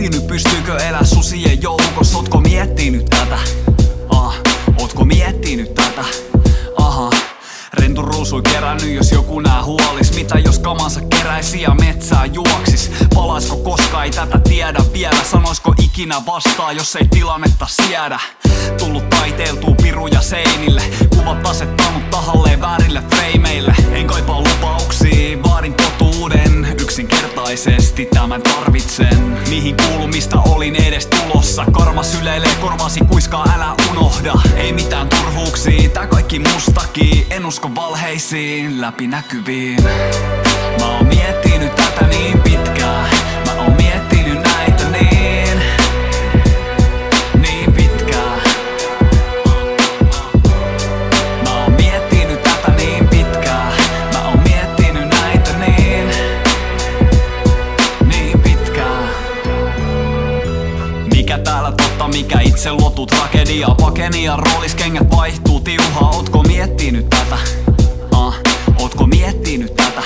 miettinyt, pystyykö elää susien joukossa? Ootko miettinyt tätä? Ootko miettinyt tätä? Rentu ruusui kerännyt, jos joku nää huolis. Mitä jos kamansa keräisi ja metsää juoksis? Palaisko koskaan, ei tätä tiedä vielä. Sanoisko ikinä vastaa, jos ei tilannetta siedä? Tullut taiteiltuu piruja seinille, kuvat asettanut tahalleen väärille freimeille. En kaipaa lupauksia, vaadin totuuden. Yksinkertaisesti tämän tarvitsen. Mihin kuulumista olin edes tulossa? Karma syleilee korvasi, kuiskaa älä unohda. Ei mitään turhuuksia, tää kaikki mustakin. En usko valheisiin, läpinäkyviin. Mä oon miettinyt tätä niin pitkään. Mä oon miettinyt näitä niin pitkään. Mä oon miettinyt tätä niin pitkään. Mä oon miettinyt näitä niin pitkään. Mikä täällä totta, mikä itse luotu tragedia? Pakeni ja roolis, kengät vaihtuu tiuhaa. Ootko miettinyt tätä? Ootko miettinyt tätä?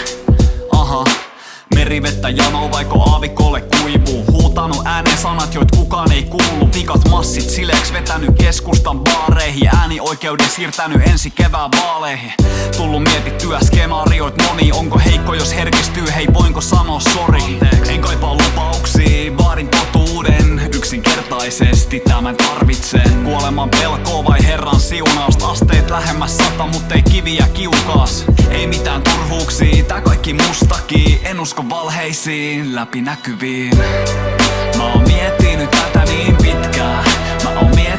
Merivettä jano vaiko aavikolle kuivuu? Huutanut ääneen sanat, joit kukaan ei kuulu. Vikat massit sileeks vetänyt keskustan baareihin. Äänioikeuden siirtänyt ensi kevään vaaleihin. Tullut mietittyä skenaarioit moni. Onko heikko jos herkistyy, hei voinko sanoa sori? En kaipaa lupauksia, vaadin totuuden. Yksinkertaisesti tämän tarvitsen. Kuoleman pelkoa vai herran siunausta? Asteet lähemmäs 100, mut ei kiviä kiukaas. Ei mitään turhuuksia, tää kaikki mustakin. En usko valheisiin, läpinäkyviin. Mä oon miettinyt tätä niin pitkään. Mä oon miettinyt